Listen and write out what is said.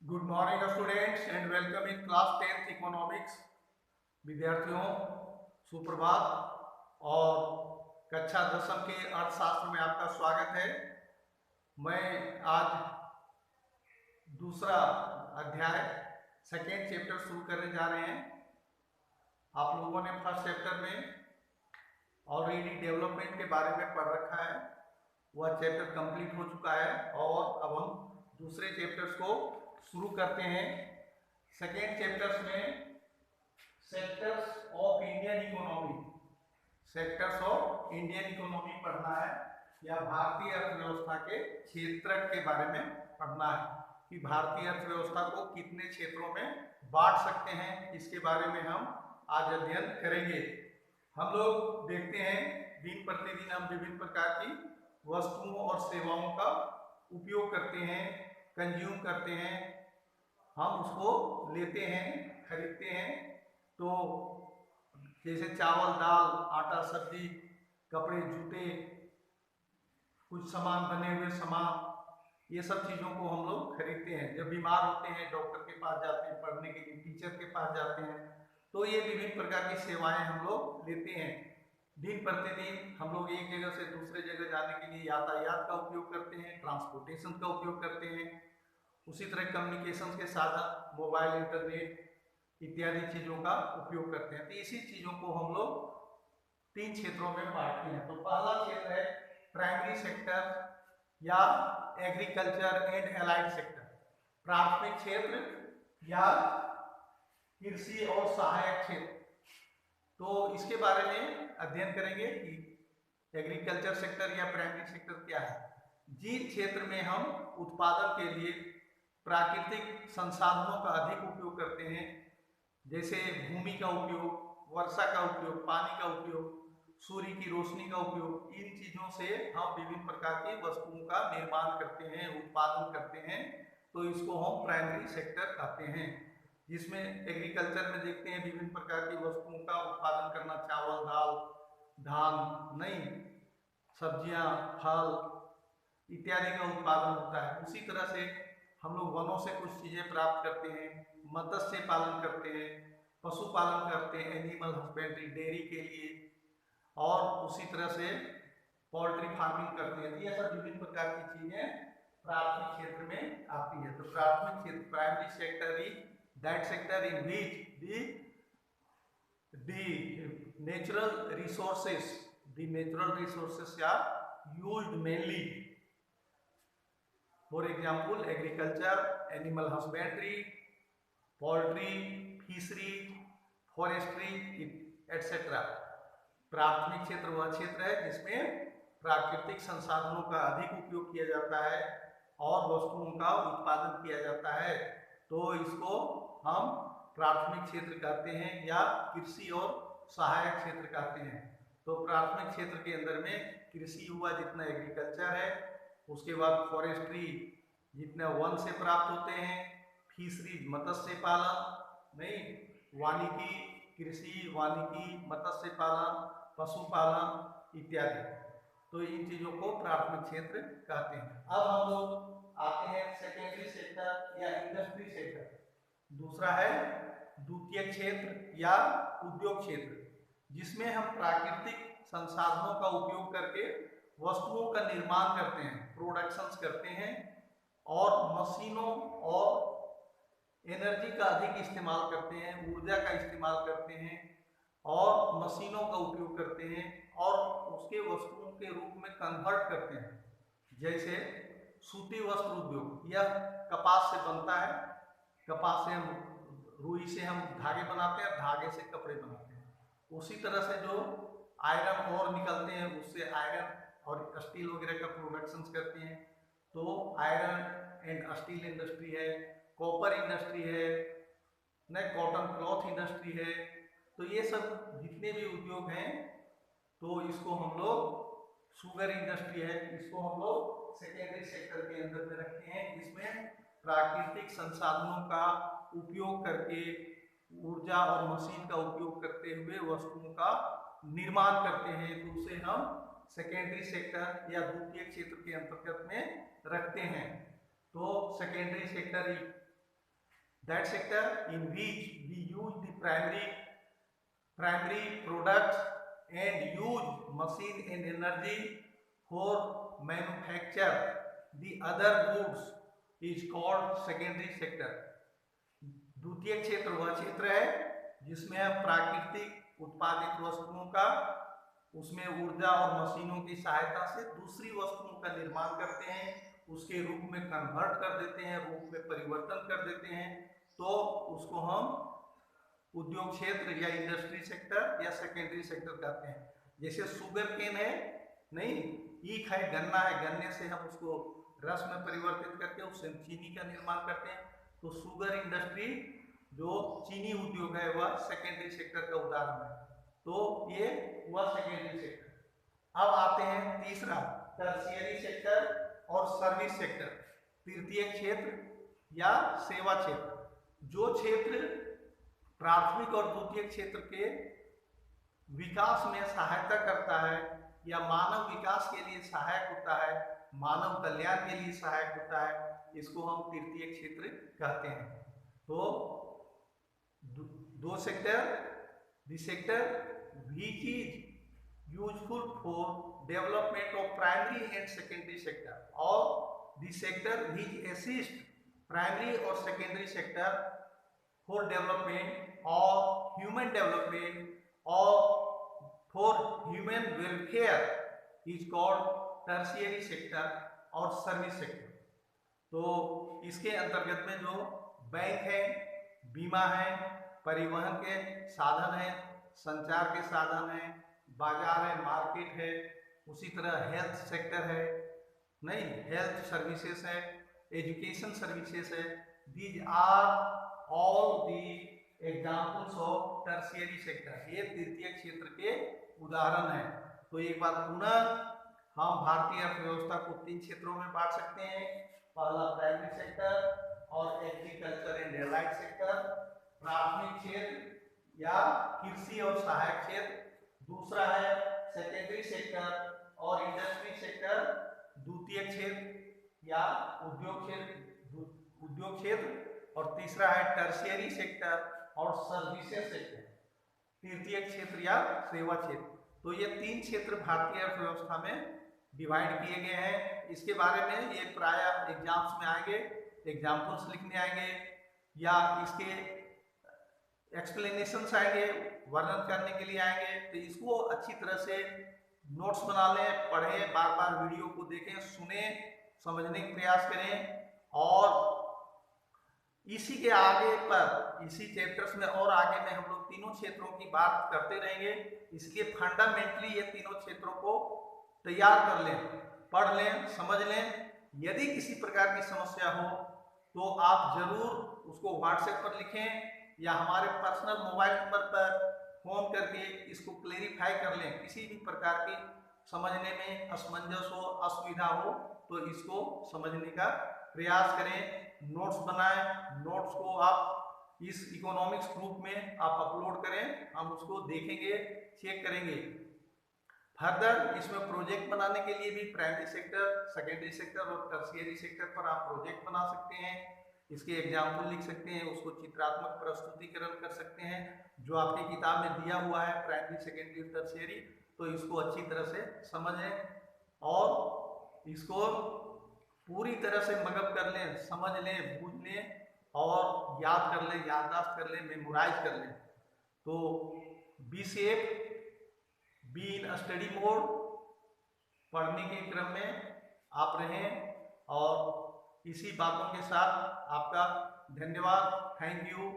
Good morning students and welcome in class 10th economics. विद्यार्थियों सुप्रभात और कक्षा 10वीं के अर्थशास्त्र में आपका स्वागत है। मैं आज दूसरा अध्याय सेकेंड चैप्टर शुरू करने जा रहे हैं। आप लोगों ने फर्स्ट चैप्टर में ऑलरेडी डेवलपमेंट के बारे में पढ़ रखा है, वह चैप्टर कंप्लीट हो चुका है और अब हम दूसरे चैप्टर्स को शुरू करते हैं। सेकेंड चैप्टर्स में sectors of Indian economy, sectors of Indian economy पढ़ना है या भारतीय अर्थव्यवस्था के क्षेत्र के बारे में पढ़ना है कि भारतीय अर्थव्यवस्था को कितने क्षेत्रों में बांट सकते हैं, इसके बारे में हम आज अध्ययन करेंगे। हम लोग देखते हैं दिन प्रतिदिन हम विभिन्न प्रकार की वस्तुओं और सेवाओं का उपयोग करते हैं, कंज्यूम करते हैं, हम उसको लेते हैं, खरीदते हैं। तो जैसे चावल, दाल, आटा, सब्जी, कपड़े, जूते, कुछ सामान, बने हुए सामान, ये सब चीज़ों को हम लोग खरीदते हैं। जब बीमार होते हैं डॉक्टर के पास जाते हैं, पढ़ने के लिए टीचर के पास जाते हैं, तो ये विभिन्न प्रकार की सेवाएं हम लोग लेते हैं। दिन प्रतिदिन हम लोग एक जगह से दूसरे जगह जाने के लिए यातायात का उपयोग करते हैं, ट्रांसपोर्टेशन का उपयोग करते हैं। उसी तरह कम्युनिकेशन के साधन, मोबाइल, इंटरनेट इत्यादि चीज़ों का उपयोग करते हैं। तो इसी चीज़ों को हम लोग तीन क्षेत्रों में बांटते हैं। तो पहला क्षेत्र है प्राइमरी सेक्टर या एग्रीकल्चर एंड एलाइड सेक्टर, प्राथमिक क्षेत्र या कृषि और सहायक क्षेत्र। तो इसके बारे में अध्ययन करेंगे कि एग्रीकल्चर सेक्टर या प्राइमरी सेक्टर क्या है। जिस क्षेत्र में हम उत्पादन के लिए प्राकृतिक संसाधनों का अधिक उपयोग करते हैं, जैसे भूमि का उपयोग, वर्षा का उपयोग, पानी का उपयोग, सूर्य की रोशनी का उपयोग, इन चीज़ों से हम विभिन्न प्रकार की वस्तुओं का निर्माण करते हैं, उत्पादन करते हैं, तो इसको हम प्राइमरी सेक्टर कहते हैं। जिसमें एग्रीकल्चर में देखते हैं विभिन्न प्रकार की वस्तुओं का उत्पादन करना, चावल, दाल, धान, नहीं, सब्जियां, फल इत्यादि का उत्पादन होता है। उसी तरह से हम लोग वनों से कुछ चीज़ें प्राप्त करते हैं, मत्स्य पालन करते हैं, पशुपालन करते हैं, एनिमल हस्बेंड्री, डेयरी के लिए, और उसी तरह से पोल्ट्री फार्मिंग करते हैं। ये सब विभिन्न प्रकार की चीज़ें प्राथमिक क्षेत्र में आती है। तो प्राथमिक क्षेत्र, primary sector is that sector in which the natural resources are used mainly. For example, agriculture, animal husbandry, poultry, fishery, forestry, etc. प्राथमिक क्षेत्र वह क्षेत्र है जिसमें प्राकृतिक संसाधनों का अधिक उपयोग किया जाता है और वस्तुओं का उत्पादन किया जाता है, तो इसको हम प्राथमिक क्षेत्र कहते हैं या कृषि और सहायक क्षेत्र कहते हैं। तो प्राथमिक क्षेत्र के अंदर में कृषि हुआ, जितना एग्रीकल्चर है, उसके बाद फॉरेस्ट्री, जितने वन से प्राप्त होते हैं, फिशरी, मत्स्य पालन, नहीं, वानिकी, कृषि, वानिकी, मत्स्य पालन, पशुपालन इत्यादि, तो इन चीज़ों को प्राथमिक क्षेत्र कहते हैं। अब हम लोग आते हैं सेकेंडरी सेक्टर या इंडस्ट्री सेक्टर। दूसरा है द्वितीय क्षेत्र या उद्योग क्षेत्र, जिसमें हम प्राकृतिक संसाधनों का उपयोग करके वस्तुओं का निर्माण करते हैं, प्रोडक्शंस करते हैं, और मशीनों और एनर्जी का अधिक इस्तेमाल करते हैं, ऊर्जा का इस्तेमाल करते हैं और मशीनों का उपयोग करते हैं और उसके वस्तुओं के रूप में कन्वर्ट करते हैं। जैसे सूती वस्त्र उद्योग, यह कपास से बनता है, कपास से हम, रुई से हम धागे बनाते हैं, धागे से कपड़े बनाते हैं। उसी तरह से जो आयरन और निकलते हैं, उससे आयरन और स्टील वगैरह का प्रोडक्शंस करते हैं। तो आयरन एंड स्टील इंडस्ट्री है, कॉपर इंडस्ट्री है, न कॉटन क्लॉथ इंडस्ट्री है। तो ये सब जितने भी उद्योग हैं, तो इसको हम लोग, शुगर इंडस्ट्री है, इसको हम लोग सेकेंडरी सेक्टर के अंदर में रखते हैं, जिसमें प्राकृतिक संसाधनों का उपयोग करके, ऊर्जा और मशीन का उपयोग करते हुए वस्तुओं का निर्माण करते हैं। तो उसे हम सेकेंडरी सेक्टर या द्वितीय क्षेत्र के अंतर्गत में रखते हैं। तो secondary sector that sector in which we use the primary products and use machine and energy for manufacture the other goods is called secondary sector. द्वितीय क्षेत्र वह क्षेत्र है जिसमें हम प्राकृतिक उत्पादित वस्तुओं का उसमें ऊर्जा और मशीनों की सहायता से दूसरी वस्तुओं का निर्माण करते हैं, उसके रूप में कन्वर्ट कर देते हैं, रूप में परिवर्तन कर देते हैं, तो उसको हम उद्योग क्षेत्र या इंडस्ट्री सेक्टर या सेकेंडरी सेक्टर कहते हैं। जैसे शुगर केन है, नहीं, ईख है, गन्ना है, गन्ने से हम उसको रस में परिवर्तित करके उससे चीनी का निर्माण करते हैं, तो शुगर इंडस्ट्री जो चीनी उद्योग है वह सेकेंडरी सेक्टर का उदाहरण है। तो ये हुआ सेकेंडरी सेक्टर। अब आते हैं तीसरा, टर्शियरी सेक्टर और सर्विस सेक्टर, तृतीय क्षेत्र या सेवा क्षेत्र। जो क्षेत्र प्राथमिक और द्वितीय क्षेत्र के विकास में सहायता करता है या मानव विकास के लिए सहायक होता है, मानव कल्याण के लिए सहायक होता है, इसको हम तृतीय क्षेत्र कहते हैं। तो दो sector, the sector which is useful for development of primary and secondary sector, or the sector which assist primary or secondary sector for development or human development or for human welfare is called tertiary sector और service sector. तो इसके अंतर्गत में जो bank है, बीमा है, परिवहन के साधन है, संचार के साधन है, बाजार है, मार्केट है, उसी तरह हेल्थ सेक्टर है, नहीं, हेल्थ सर्विसेज है, एजुकेशन सर्विसेज है, these are all the examples of tertiary sector. ये तृतीय क्षेत्र के उदाहरण हैं। तो एक बार पुनः हम भारतीय अर्थव्यवस्था को 3 क्षेत्रों में बांट सकते हैं। पहला प्राइमरी सेक्टर और एग्रीकल्चर एंड एलाइड सेक्टर, प्राथमिक क्षेत्र या कृषि और सहायक क्षेत्र, दूसरा है सेकेंडरी सेक्टर और इंडस्ट्री सेक्टर, द्वितीय क्षेत्र या उद्योग क्षेत्र, और तीसरा है टर्शियरी सेक्टर और सर्विसेज सेक्टर, तृतीय क्षेत्र या सेवा क्षेत्र। तो ये 3 क्षेत्र भारतीय अर्थव्यवस्था में डिवाइड किए गए हैं। इसके बारे में ये प्राय एग्जाम्स में आएंगे, एग्जाम्पल्स लिखने आएंगे या इसके एक्सप्लेनेशंस आएंगे, वर्णन करने के लिए आएंगे। तो इसको अच्छी तरह से नोट्स बना लें, पढ़ें, बार बार वीडियो को देखें, सुने, समझने का प्रयास करें, और इसी के आगे पर, इसी चैप्टर्स में और आगे में हम लोग तीनों क्षेत्रों की बात करते रहेंगे। इसलिए फंडामेंटली ये तीनों क्षेत्रों को तैयार कर लें, पढ़ लें, समझ लें। यदि किसी प्रकार की समस्या हो तो आप जरूर उसको व्हाट्सएप पर लिखें या हमारे पर्सनल मोबाइल नंबर पर फोन करके इसको क्लेरिफाई कर लें। किसी भी प्रकार की समझने में असमंजस हो, असुविधा हो, तो इसको समझने का प्रयास करें, नोट्स बनाएं। नोट्स को आप इस इकोनॉमिक्स ग्रुप में आप अपलोड करें, हम उसको देखेंगे, चेक करेंगे। फर्दर इसमें प्रोजेक्ट बनाने के लिए भी प्राइमरी सेक्टर, सेकेंडरी सेक्टर और टर्शियरी सेक्टर पर आप प्रोजेक्ट बना सकते हैं, इसके एग्जाम्पल लिख सकते हैं, उसको चित्रात्मक प्रस्तुतिकरण कर सकते हैं जो आपकी किताब में दिया हुआ है, प्राइमरी, सेकेंडरी, टर्शियरी। तो इसको अच्छी तरह से समझें और इसको पूरी तरह से मगज कर लें, समझ लें, बूझ लें और याद कर लें, याददाश्त कर लें, मेमोराइज कर लें। तो be safe, be in study mode, पढ़ने के क्रम में आप रहें। और इसी बातों के साथ आपका धन्यवाद, थैंक यू।